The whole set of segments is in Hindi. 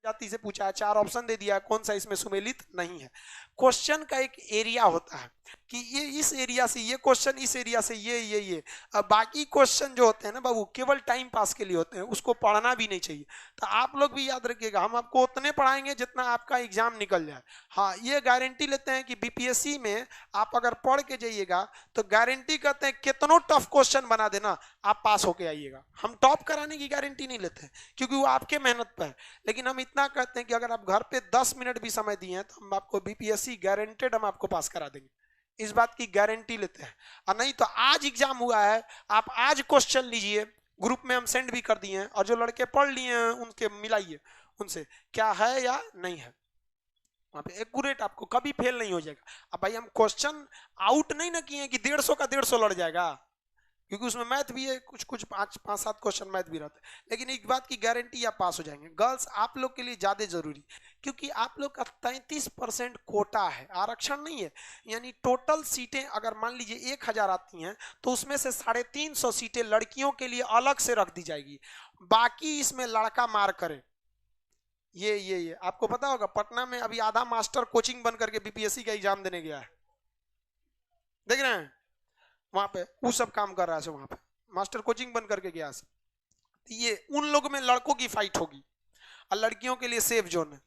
जाति से पूछा है, 4 ऑप्शन दे दिया है, कौन सा इसमें सुमेलित नहीं है। क्वेश्चन का एक एरिया होता है कि ये इस एरिया से ये क्वेश्चन, इस एरिया से ये। अब बाकी क्वेश्चन जो होते हैं ना बाबू, केवल टाइम पास के लिए होते हैं, उसको पढ़ना भी नहीं चाहिए। तो आप लोग भी याद रखिएगा, हम आपको उतने पढ़ाएंगे जितना आपका एग्जाम निकल जाए। हाँ, ये गारंटी लेते हैं कि बीपीएससी में आप अगर पढ़ के जाइएगा तो गारंटी करते हैं कितनों टफ क्वेश्चन बना देना, आप पास होके आइएगा। हम टॉप कराने की गारंटी नहीं लेते हैं क्योंकि वो आपके मेहनत पर है, लेकिन हम इतना कहते हैं कि अगर आप घर पे 10 मिनट भी समय दिए हैं तो हम आपको बीपीएससी गारंटेड हम आपको पास करा देंगे, इस बात की गारंटी लेते हैं। और नहीं तो आज एग्जाम हुआ है, आप आज क्वेश्चन लीजिए, ग्रुप में हम सेंड भी कर दिए हैं, और जो लड़के पढ़ लिए हैं उनके मिलाइए उनसे क्या है या नहीं है, वहां पे एक्यूरेट आपको कभी फेल नहीं हो जाएगा। अब भाई हम क्वेश्चन आउट नहीं ना किए कि 150 का 150 लड़ जाएगा, क्योंकि उसमें मैथ भी है, कुछ 5-7 क्वेश्चन मैथ भी रहता है, लेकिन एक बात की गारंटी आप पास हो जाएंगे। गर्ल्स आप लोग के लिए ज्यादा जरूरी, क्योंकि आप लोग का 33% कोटा है, आरक्षण नहीं है। यानी टोटल सीटें अगर मान लीजिए 1000 आती हैं तो उसमें से 350 सीटें लड़कियों के लिए अलग से रख दी जाएगी, बाकी इसमें लड़का मार करे। ये आपको पता होगा, पटना में अभी आधा मास्टर कोचिंग बन करके बीपीएससी का एग्जाम देने गया है, देख रहे हैं वहां पे वो सब काम कर रहा है, वहां पे मास्टर कोचिंग बन करके गया है। ये उन लोगों में लड़कों की फाइट होगी और लड़कियों के लिए सेफ जोन है।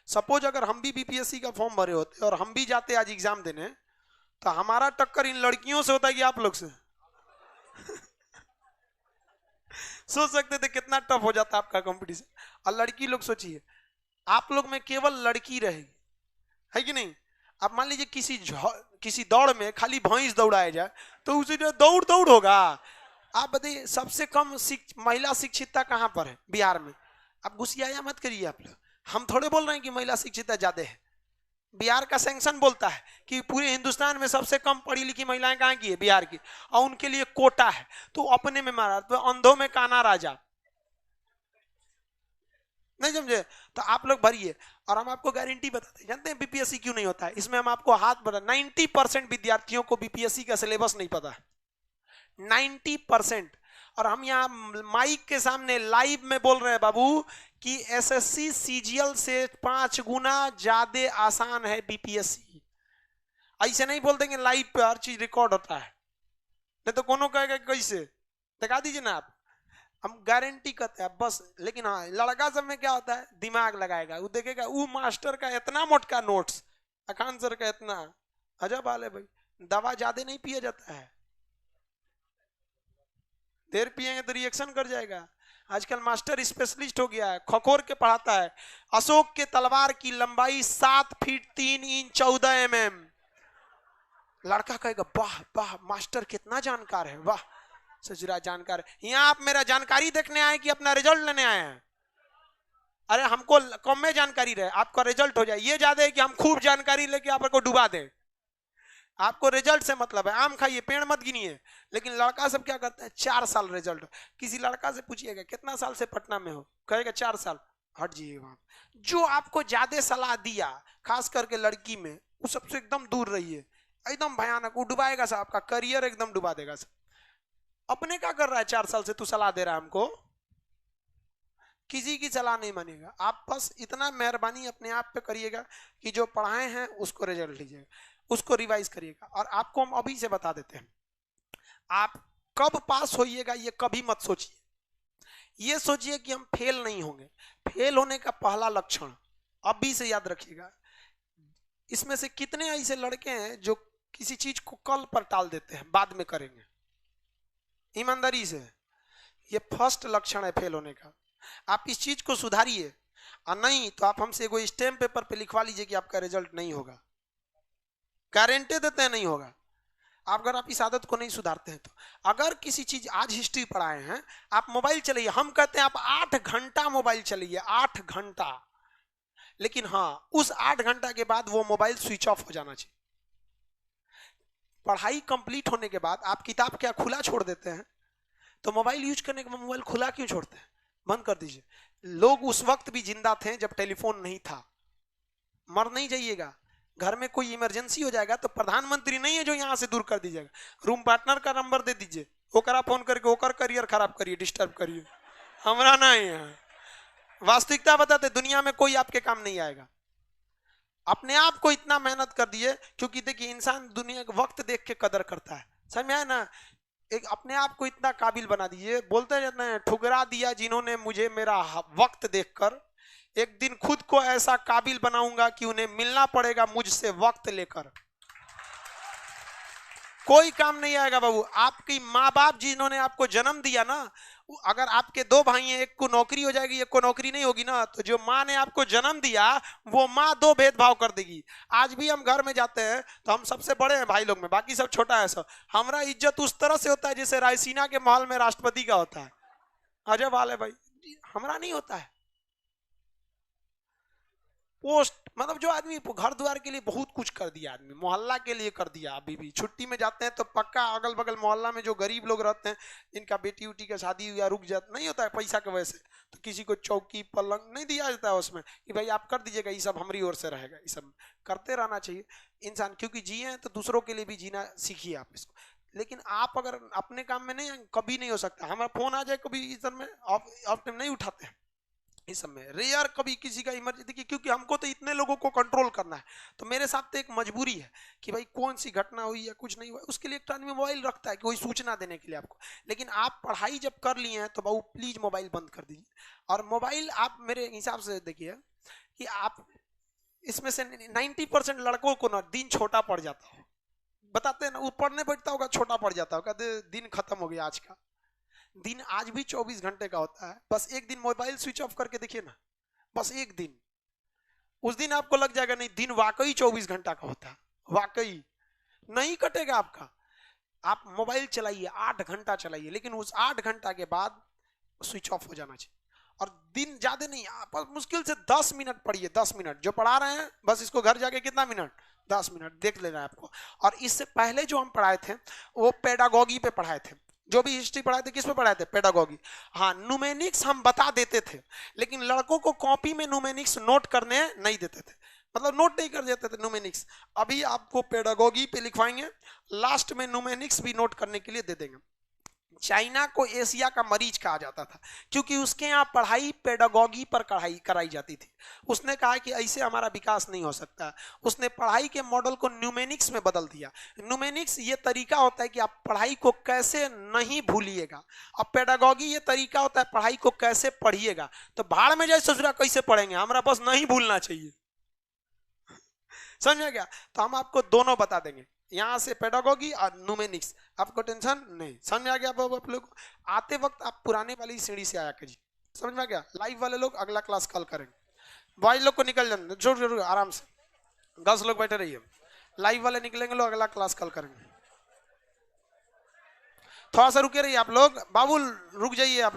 सपोज अगर हम भी बीपीएससी का फॉर्म भरे होते और हम भी जाते आज एग्जाम देने, तो हमारा टक्कर इन लड़कियों से होता है कि आप लोग से सोच सकते थे कितना टफ हो जाता आपका कंपटीशन। और लड़की लोग सोचिए, आप लोग में केवल लड़की रहेगी, है कि नहीं। अब मान लीजिए किसी दौड़ में खाली भैंस दौड़ाया जाए तो उसे जो दौड़ होगा। आप बताइए सबसे कम महिला शिक्षितता कहां पर है बिहार में। आप गुस्सियाया मत करिए आप लोग, हम थोड़े बोल रहे हैं कि महिला शिक्षितता ज्यादा है। बिहार का सैंक्शन बोलता है कि पूरे हिंदुस्तान में सबसे कम पढ़ी लिखी महिलाएं कहाँ की है, बिहार की, और उनके लिए कोटा है। तो अपने में मारा, तो अंधों में काना राजा, नहीं समझे। तो आप लोग भरिए, और हम आपको गारंटी बताते हैं। जानते हैं बीपीएससी क्यों नहीं होता है, इसमें हम आपको हाथ बढ़ा, 90% विद्यार्थियों को बीपीएससी का सिलेबस नहीं पता है, 90%। और हम यहाँ माइक के सामने लाइव में बोल रहे हैं बाबू कि एसएससी सीजीएल से 5 गुना ज्यादा आसान है बीपीएससी। ऐसे नहीं बोल देंगे लाइव पे हर चीज रिकॉर्ड होता है, नहीं तो कोनो कहेगा कैसे, दिखा दीजिए ना आप। हम गारंटी करते हैं बस। लेकिन हाँ, लड़का सब में क्या होता है, दिमाग लगाएगा, वो देखेगा वो मास्टर का इतना मोटका नोट्स, अखान सर का इतना, अजब हाल है भाई। दवा ज्यादा नहीं पिया जाता है, देर पिएंगे तो रिएक्शन कर जाएगा। आजकल मास्टर स्पेशलिस्ट हो गया है, खखोर के पढ़ाता है। अशोक के तलवार की लंबाई 7 फीट 3 इंच 14 mm। लड़का कहेगा वाह वाह मास्टर कितना जानकार है, वाह सजरा जानकार है। यहाँ आप मेरा जानकारी देखने आए कि अपना रिजल्ट लेने आए हैं? अरे हमको कम में जानकारी रहे, आपका रिजल्ट हो जाए, ये ज्यादा है कि हम खूब जानकारी लेके आपको डुबा दें। आपको रिजल्ट से मतलब है, आम खाइए पेड़ मत गिनिए। लेकिन लड़का सब क्या करता है, 4 साल रिजल्ट। किसी लड़का से पूछिएगा कितना साल से पटना में हो, कहेगा 4 साल। हट जाइए वहां। जो आपको ज्यादा सलाह दिया, खास करके लड़की में, वो सबसे एकदम दूर रहिए, एकदम भयानक, वो डुबाएगा सब, आपका करियर एकदम डुबा देगा सब। अपने क्या कर रहा है 4 साल से, तू सलाह दे रहा है हमको, किसी की सलाह नहीं मानेगा। आप बस इतना मेहरबानी अपने आप पे करिएगा कि जो पढ़ाए हैं उसको रिजल्ट लीजिएगा, उसको रिवाइज करिएगा। और आपको हम अभी से बता देते हैं, आप कब पास होइएगा ये कभी मत सोचिए, ये सोचिए कि हम फेल नहीं होंगे। फेल होने का पहला लक्षण अभी से याद रखिएगा। इसमें से कितने ऐसे लड़के हैं जो किसी चीज को कल पर टाल देते हैं, बाद में करेंगे, ईमानदारी से। ये फर्स्ट लक्षण है फेल होने का। आप इस चीज को सुधारिए, और नहीं तो आप हमसे कोई स्टैम्प पेपर पे लिखवा लीजिए कि आपका रिजल्ट नहीं होगा, गारंटी देते हैं नहीं होगा। अगर आप इस आदत को नहीं सुधारते हैं तो, अगर किसी चीज आज हिस्ट्री पढ़ाए हैं, आप मोबाइल चलाइए, हम कहते हैं आप 8 घंटा मोबाइल चलाइए, 8 घंटा। लेकिन हाँ, उस 8 घंटा के बाद वो मोबाइल स्विच ऑफ हो जाना चाहिए। पढ़ाई कंप्लीट होने के बाद आप किताब क्या खुला छोड़ देते हैं, तो मोबाइल यूज करने के बाद मोबाइल खुला क्यों छोड़ते हैं, बंद कर दीजिए। लोग उस वक्त भी जिंदा थे जब टेलीफोन नहीं था। मर नहीं जाइएगा, घर में कोई इमरजेंसी हो जाएगा तो प्रधानमंत्री नहीं है जो यहां से दूर कर दीजिएगा, रूम पार्टनर का नंबर दे दीजिए, ओकरा फोन करके ओकर करियर खराब करिए, डिस्टर्ब करिए, हमारा नहीं है। वास्तविकता बताते दुनिया में कोई आपके काम नहीं आएगा। अपने आप को इतना मेहनत कर दिए, क्योंकि देखिए इंसान दुनिया का वक्त देख के कदर करता है, समझ में आया ना। एक अपने आप को इतना काबिल बना दीजिए, बोलते रहते हैं ठुकरा दिया जिन्होंने मुझे मेरा वक्त देखकर, एक दिन खुद को ऐसा काबिल बनाऊंगा कि उन्हें मिलना पड़ेगा मुझसे वक्त लेकर। कोई काम नहीं आएगा बाबू। आपकी माँ बाप जिन्होंने आपको जन्म दिया ना, अगर आपके दो भाई हैं, एक को नौकरी हो जाएगी एक को नौकरी नहीं होगी ना, तो जो माँ ने आपको जन्म दिया वो माँ दो भेदभाव कर देगी। आज भी हम घर में जाते हैं तो हम सबसे बड़े हैं भाई लोग में, बाकी सब छोटा है। सब हमारा इज्जत उस तरह से होता है जैसे रायसीना के महल में राष्ट्रपति का होता है। अजब हाल है भाई, हमारा नहीं होता है। पोस्ट मतलब जो आदमी घर द्वार के लिए बहुत कुछ कर दिया, आदमी मोहल्ला के लिए कर दिया। अभी भी छुट्टी में जाते हैं तो पक्का अगल बगल मोहल्ला में जो गरीब लोग रहते हैं, जिनका बेटी उटी का शादी या रुक जाता नहीं होता है पैसा की वजह से, तो किसी को चौकी पलंग नहीं दिया जाता है उसमें कि भाई आप कर दीजिएगा, ये सब हमारी ओर से रहेगा। ये सब करते रहना चाहिए इंसान, क्योंकि जिए तो दूसरों के लिए भी जीना सीखिए आप इसको। लेकिन आप अगर अपने काम में नहीं, कभी नहीं हो सकता। हमारा फोन आ जाए कभी इस सब में ऑफ टाइम नहीं उठाते हैं, इस समय रेयर कभी किसी का इमरजेंसी, क्योंकि हमको तो इतने लोगों को कंट्रोल करना है, तो मेरे साथ तो एक मजबूरी है कि भाई कौन सी घटना हुई या कुछ नहीं हुआ, उसके लिए एक आदमी मोबाइल रखता है कि कोई सूचना देने के लिए आपको। लेकिन आप पढ़ाई जब कर लिए हैं तो बाबू प्लीज मोबाइल बंद कर दीजिए। और मोबाइल आप मेरे हिसाब से देखिए कि आप इसमें से 90% लड़कों को ना दिन छोटा पड़ जाता हो, बताते हैं ना, वो पढ़ने बैठता होगा छोटा पड़ जाता होगा, दिन खत्म हो गया आज का। दिन आज भी 24 घंटे का होता है, बस एक दिन मोबाइल स्विच ऑफ करके देखिए ना, बस एक दिन, उस दिन आपको लग जाएगा नहीं दिन वाकई 24 घंटा का होता है, वाकई नहीं कटेगा आपका। आप मोबाइल चलाइए 8 घंटा चलाइए, लेकिन उस 8 घंटा के बाद स्विच ऑफ हो जाना चाहिए। और दिन ज्यादा नहीं, आप मुश्किल से 10 मिनट पढ़िए, 10 मिनट जो पढ़ा रहे हैं बस इसको घर जाके कितना मिनट, 10 मिनट देख लेना है आपको। और इससे पहले जो हम पढ़ाए थे वो पेडागोगी पे पढ़ाए थे, जो भी हिस्ट्री पढ़ाए थे किस पे पढ़ाए थे, पेडागोगी। हाँ न्यूमेनिक्स हम बता देते थे, लेकिन लड़कों को कॉपी में न्यूमेनिक्स नोट करने नहीं देते थे, मतलब नोट नहीं कर देते थे न्यूमेनिक्स। अभी आपको पेडागोगी पे लिखवाएंगे, लास्ट में न्यूमेनिक्स भी नोट करने के लिए दे देंगे। चाइना को एशिया का मरीज कहा जाता था, क्योंकि उसके यहाँ पढ़ाई पेडागोगी पर कराई जाती थी। उसने कहा कि ऐसे हमारा विकास नहीं हो सकता, उसने पढ़ाई के मॉडल को न्यूमेनिक्स में बदल दिया। न्यूमेनिक्स ये तरीका होता है कि आप पढ़ाई को कैसे नहीं भूलिएगा, अब पेडागोगी ये तरीका होता है पढ़ाई को कैसे पढ़िएगा। तो भाड़ में जाए ससुरा कैसे पढ़ेंगे, हमारा बस नहीं भूलना चाहिए, समझ में गया। तो हम आपको दोनों बता देंगे, यहाँ से पेडागोगी और न्यूमेनिक्स, आपको टेंशन नहीं। समझ में आ गया आप लोग। आते वक्त आप पुराने वाली सीढ़ी से आया कीजिए, समझ में आ गया। लाइव वाले लोग अगला क्लास कल करेंगे, बॉय लोग को निकल जाने जरूर जरूर आराम से, 10 लोग बैठे रहिए। लाइव वाले निकलेंगे लोग, अगला क्लास कल करेंगे। थोड़ा सा रुके रहिए आप लोग, बाबुल रुक जाइए आप।